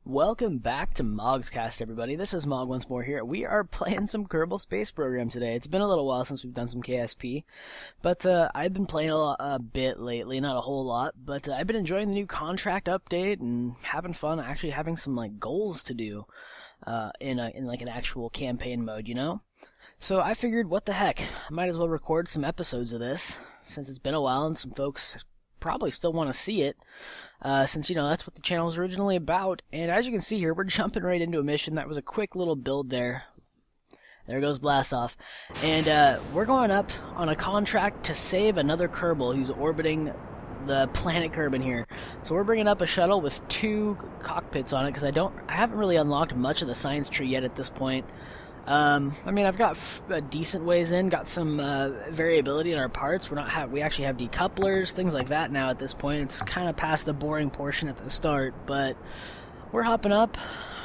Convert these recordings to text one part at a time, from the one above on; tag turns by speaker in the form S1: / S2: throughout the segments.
S1: Welcome back to Mog's Cast, everybody. This is Mog once more here. We are playing some Kerbal Space Program today. It's been a little while since we've done some KSP, but I've been playing a bit lately, not a whole lot, but I've been enjoying the new contract update and having fun, actually having some like goals to do in like an actual campaign mode, you know? So I figured, what the heck, I might as well record some episodes of this, since it's been a while and some folks probably still want to see it. Since, you know, that's what the channel was originally about. And as you can see here, we're jumping right into a mission. That was a quick little build there. There goes Blast Off. And we're going up on a contract to save another Kerbal who's orbiting the planet Kerbin here. So we're bringing up a shuttle with 2 cockpits on it, because I haven't really unlocked much of the science tree yet at this point. I mean, I've got a decent ways in, got some variability in our parts. We actually have decouplers, things like that now at this point. It's kind of past the boring portion at the start, but we're hopping up.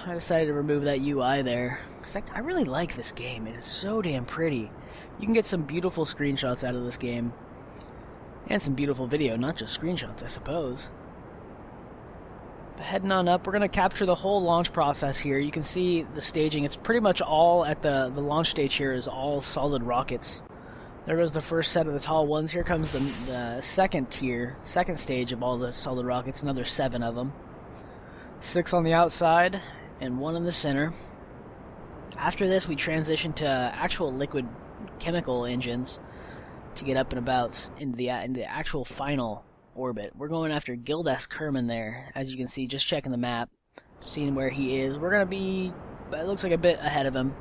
S1: I decided to remove that UI there, because I really like this game. It is so damn pretty. You can get some beautiful screenshots out of this game, and some beautiful video, not just screenshots, I suppose. Heading on up, we're going to capture the whole launch process here. You can see the staging. It's pretty much all at the launch stage here is all solid rockets. There goes the first set of the tall ones. Here comes the second tier, second stage of all the solid rockets, another 7 of them. 6 on the outside and 1 in the center. After this, we transition to actual liquid chemical engines to get up and about into the actual final orbit. We're going after Gildas Kerman there, as you can see, just checking the map, seeing where he is. We're gonna be, it looks like, a bit ahead of him.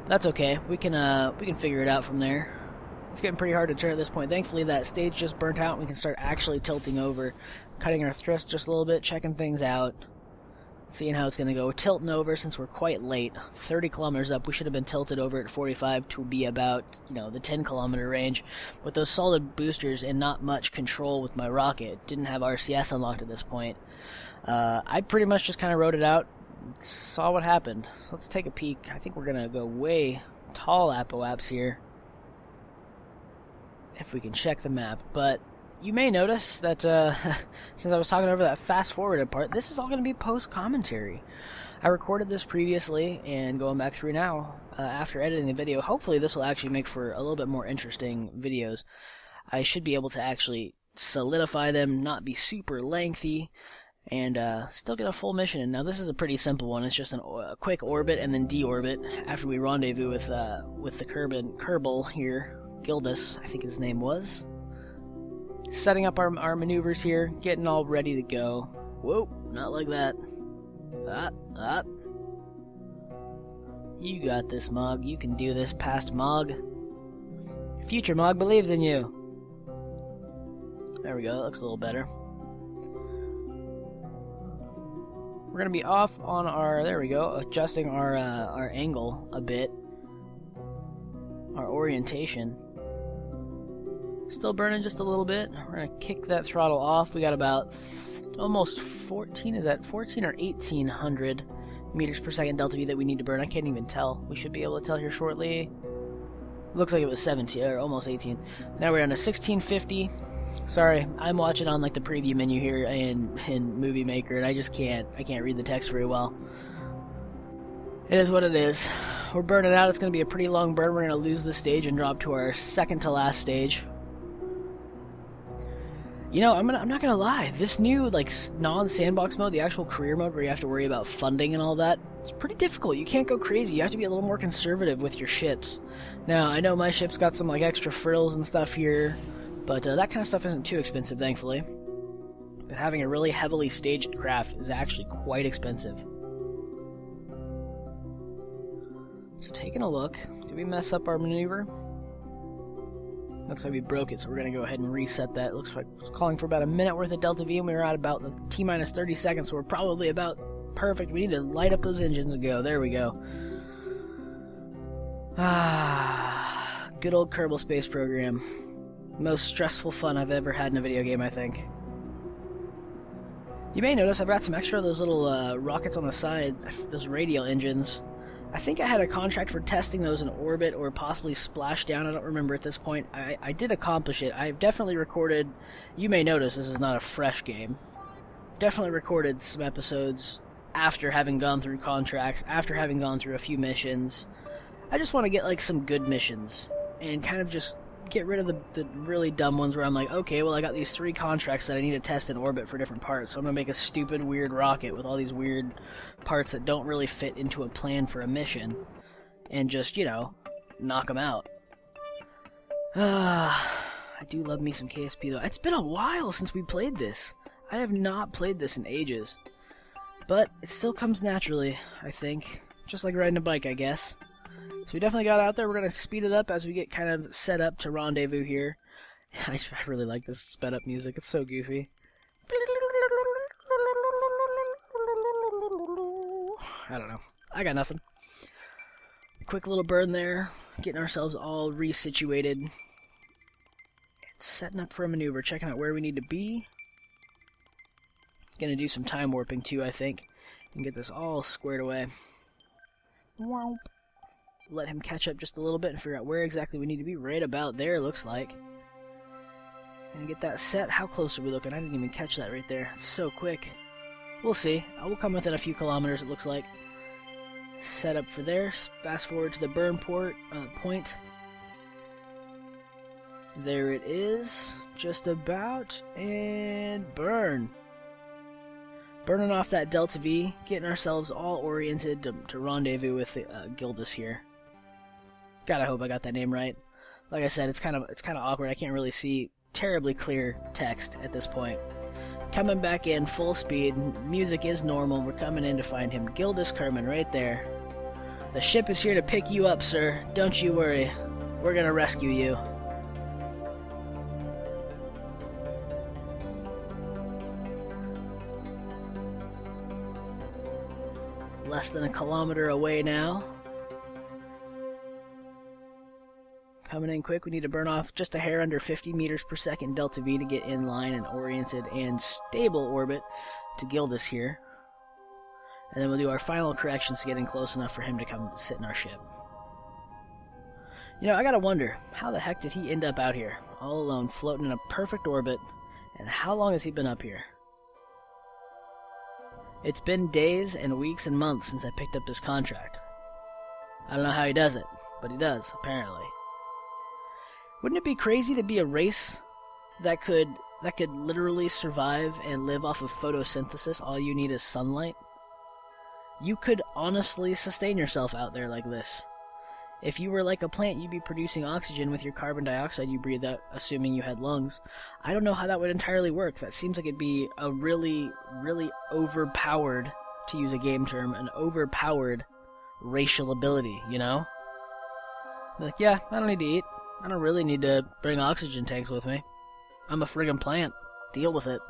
S1: But that's okay. We can figure it out from there. It's getting pretty hard to turn at this point. Thankfully, that stage just burnt out, and we can start actually tilting over, cutting our thrust just a little bit, checking things out, seeing how it's gonna go. We're tilting over since we're quite late. 30 kilometers up. We should have been tilted over at 45 to be about, you know, the 10-kilometer range. With those solid boosters and not much control with my rocket, didn't have RCS unlocked at this point. I pretty much just kind of wrote it out, saw what happened. So let's take a peek. I think we're gonna go way tall apoaps here, if we can check the map. But you may notice that since I was talking over that fast-forwarded part, this is all going to be post-commentary. I recorded this previously, and going back through now, after editing the video, hopefully this will actually make for a little bit more interesting videos. I should be able to actually solidify them, not be super lengthy, and still get a full mission. And now this is a pretty simple one. It's just a quick orbit and then deorbit after we rendezvous with the Kerbal here, Gildas, I think his name was. Setting up our maneuvers here, getting all ready to go. Whoa, not like that. Up. You got this, Mog. You can do this, past Mog. Future Mog believes in you. There we go, that looks a little better. We're going to be off on our, there we go, adjusting our angle a bit. Our orientation. Still burning just a little bit. We're going to kick that throttle off. We got about almost 14, is that 14 or 1800 meters per second delta V that we need to burn. I can't even tell. We should be able to tell here shortly. Looks like it was 17, or almost 18. Now we're on a 1650. Sorry, I'm watching on like the preview menu here in Movie Maker, and I can't read the text very well. It is what it is. We're burning out. It's going to be a pretty long burn. We're going to lose this stage and drop to our second to last stage. You know, I'm not gonna lie, this new, like, non-sandbox mode, the actual career mode where you have to worry about funding and all that, it's pretty difficult. You can't go crazy. You have to be a little more conservative with your ships. Now, I know my ship's got some, like, extra frills and stuff here, but that kind of stuff isn't too expensive, thankfully. But having a really heavily staged craft is actually quite expensive. So taking a look, did we mess up our maneuver? Looks like we broke it, so we're going to go ahead and reset that. It looks like it's calling for about a minute worth of delta V, and we were at about the T-minus 30 seconds, so we're probably about perfect. We need to light up those engines and go. There we go. Ah, good old Kerbal Space Program. Most stressful fun I've ever had in a video game, I think. You may notice I've got some extra of those little rockets on the side, those radial engines. I think I had a contract for testing those in orbit or possibly splashdown. I don't remember at this point. I did accomplish it. I've definitely recorded... You may notice this is not a fresh game. Definitely recorded some episodes after having gone through contracts, after having gone through a few missions. I just want to get like some good missions and kind of just get rid of the really dumb ones where I'm like, okay, well I got these 3 contracts that I need to test in orbit for different parts, so I'm going to make a stupid weird rocket with all these weird parts that don't really fit into a plan for a mission and just, you know, knock them out. I do love me some KSP though. It's been a while since we played this. I have not played this in ages. But it still comes naturally, I think. Just like riding a bike, I guess. So we definitely got out there. We're going to speed it up as we get kind of set up to rendezvous here. I really like this sped up music. It's so goofy. I don't know. I got nothing. Quick little burn there. Getting ourselves all resituated. And setting up for a maneuver. Checking out where we need to be. Gonna do some time warping too, I think. And get this all squared away. Womp. Let him catch up just a little bit and figure out where exactly we need to be. Right about there, looks like. And get that set. How close are we looking? I didn't even catch that right there. It's so quick. We'll see. We'll come within a few kilometers, it looks like. Set up for there. Fast forward to the burn point. There it is. Just about. And burn. Burning off that Delta V. Getting ourselves all oriented to rendezvous with Gildas here. God, I hope I got that name right. Like I said, it's kind of awkward. I can't really see terribly clear text at this point. Coming back in full speed. Music is normal. We're coming in to find him. Gildas Kerman right there. The ship is here to pick you up, sir. Don't you worry. We're gonna rescue you. Less than a kilometer away now. Coming in quick, we need to burn off just a hair under 50 meters per second Delta V to get in line and oriented and stable orbit to Gildas here. And then we'll do our final corrections to get in close enough for him to come sit in our ship. You know, I gotta wonder, how the heck did he end up out here, all alone, floating in a perfect orbit, and how long has he been up here? It's been days and weeks and months since I picked up this contract. I don't know how he does it, but he does, apparently. Wouldn't it be crazy to be a race that could literally survive and live off of photosynthesis? All you need is sunlight. You could honestly sustain yourself out there like this. If you were like a plant, you'd be producing oxygen with your carbon dioxide you breathe out, assuming you had lungs. I don't know how that would entirely work. That seems like it'd be a really, really overpowered, to use a game term, an overpowered racial ability, you know? Like, yeah, I don't need to eat. I don't really need to bring oxygen tanks with me. I'm a friggin' plant. Deal with it.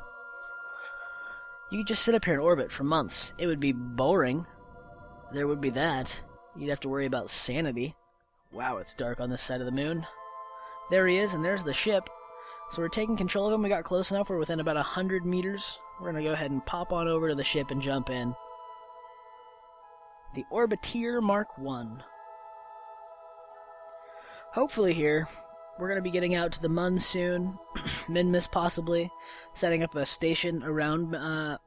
S1: You could just sit up here in orbit for months. It would be boring. There would be that. You'd have to worry about sanity. Wow, it's dark on this side of the moon. There he is, and there's the ship. So we're taking control of him. We got close enough. We're within about 100 meters. We're going to go ahead and pop on over to the ship and jump in. The Orbiteer Mark 1. Hopefully here, we're going to be getting out to the Mun soon. Minmus possibly. Setting up a station around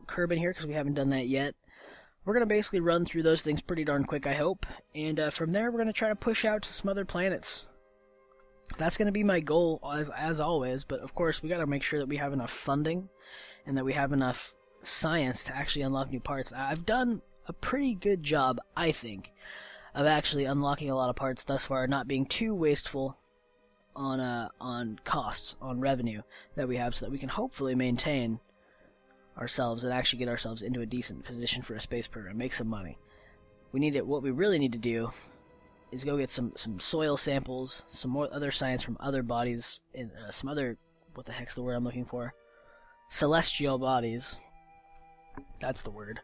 S1: Kerbin here, because we haven't done that yet. We're going to basically run through those things pretty darn quick, I hope. And from there, we're going to try to push out to some other planets. That's going to be my goal, as always. But, of course, we got to make sure that we have enough funding and that we have enough science to actually unlock new parts. I've done a pretty good job, I think, of actually unlocking a lot of parts thus far, not being too wasteful on costs, on revenue that we have, so that we can hopefully maintain ourselves and actually get ourselves into a decent position for a space program, make some money. What we really need to do is go get some soil samples, some more other science from other bodies, and some other, what the heck's the word I'm looking for? Celestial bodies. That's the word.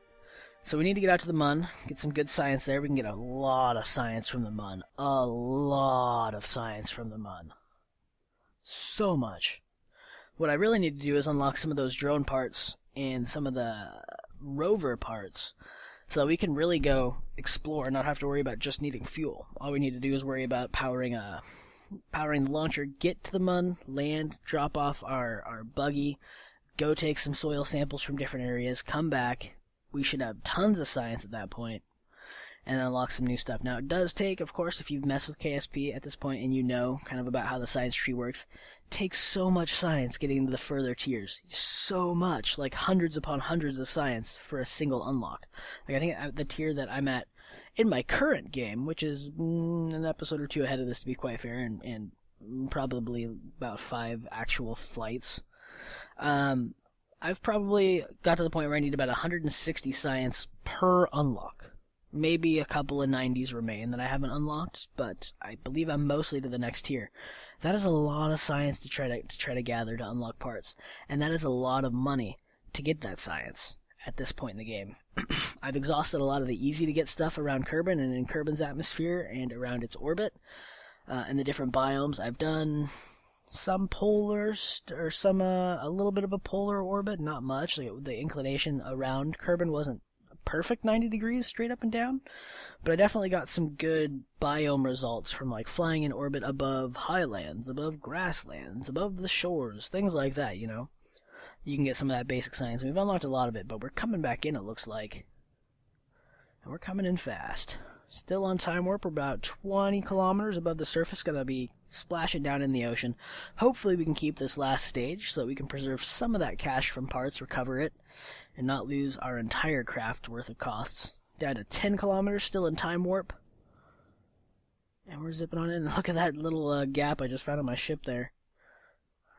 S1: So we need to get out to the Mun, get some good science there. We can get a lot of science from the Mun. A lot of science from the Mun. So much. What I really need to do is unlock some of those drone parts and some of the rover parts so that we can really go explore and not have to worry about just needing fuel. All we need to do is worry about powering the launcher, get to the Mun, land, drop off our buggy, go take some soil samples from different areas, come back, we should have tons of science at that point, and unlock some new stuff. Now, it does take, of course, if you've messed with KSP at this point and you know kind of about how the science tree works, it takes so much science getting into the further tiers. So much, like hundreds upon hundreds of science for a single unlock. Like, I think at the tier that I'm at in my current game, which is an episode or two ahead of this to be quite fair, and probably about 5 actual flights, I've probably got to the point where I need about 160 science per unlock. Maybe a couple of 90s remain that I haven't unlocked, but I believe I'm mostly to the next tier. That is a lot of science to try to gather to unlock parts, and that is a lot of money to get that science at this point in the game. I've exhausted a lot of the easy to get stuff around Kerbin and in Kerbin's atmosphere and around its orbit, and the different biomes. I've done some polar, or some a little bit of a polar orbit, not much. Like, the inclination around Kerbin wasn't perfect 90 degrees straight up and down, but I definitely got some good biome results from like flying in orbit above highlands, above grasslands, above the shores, things like that, you know. You can get some of that basic science. We've unlocked a lot of it, but we're coming back in, it looks like. And we're coming in fast. Still on time warp, we're about 20 kilometers above the surface, gonna be splashing down in the ocean. Hopefully we can keep this last stage so that we can preserve some of that cash from parts, recover it, and not lose our entire craft worth of costs. Down to 10 kilometers, still in time warp. And we're zipping on in. Look at that little gap I just found on my ship there.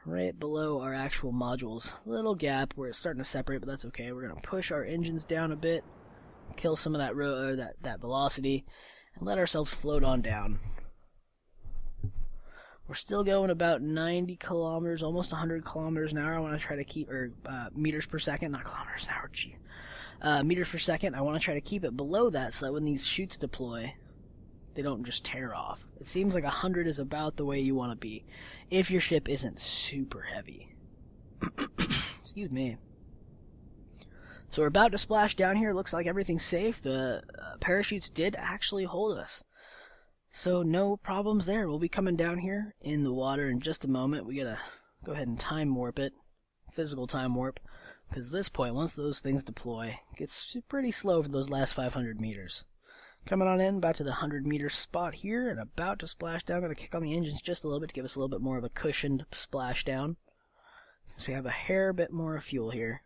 S1: Right below our actual modules. Little gap where it's starting to separate, but that's okay. We're going to push our engines down a bit, kill some of that velocity, and let ourselves float on down. We're still going about 90 kilometers, almost 100 kilometers an hour. I want to try to keep, meters per second, not kilometers an hour, jeez. Meters per second, I want to try to keep it below that so that when these chutes deploy, they don't just tear off. It seems like 100 is about the way you want to be, if your ship isn't super heavy. Excuse me. So we're about to splash down here. Looks like everything's safe. The parachutes did actually hold us, so no problems there. We'll be coming down here in the water in just a moment. We gotta go ahead and time warp it, physical time warp, because this point, once those things deploy, it gets pretty slow for those last 500 meters. Coming on in, about to the 100-meter spot here, and about to splash down. Gonna kick on the engines just a little bit to give us a little bit more of a cushioned splashdown, since we have a hair bit more fuel here.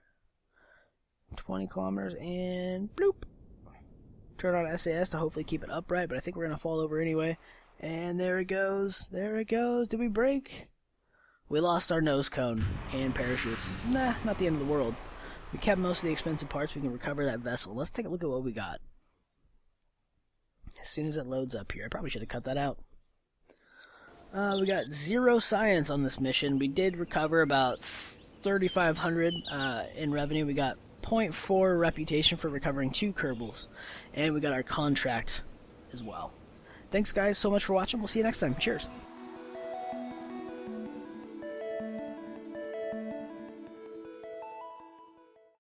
S1: 20 kilometers, and bloop! Turn on SAS to hopefully keep it upright, but I think we're gonna fall over anyway. And there it goes. There it goes. Did we break? We lost our nose cone and parachutes. Nah, not the end of the world. We kept most of the expensive parts. We can recover that vessel. Let's take a look at what we got. As soon as it loads up here. I probably should have cut that out. We got 0 science on this mission. We did recover about 3,500 in revenue. We got 0.4 reputation for recovering 2 Kerbals. And we got our contract as well. Thanks guys so much for watching. We'll see you next time. Cheers.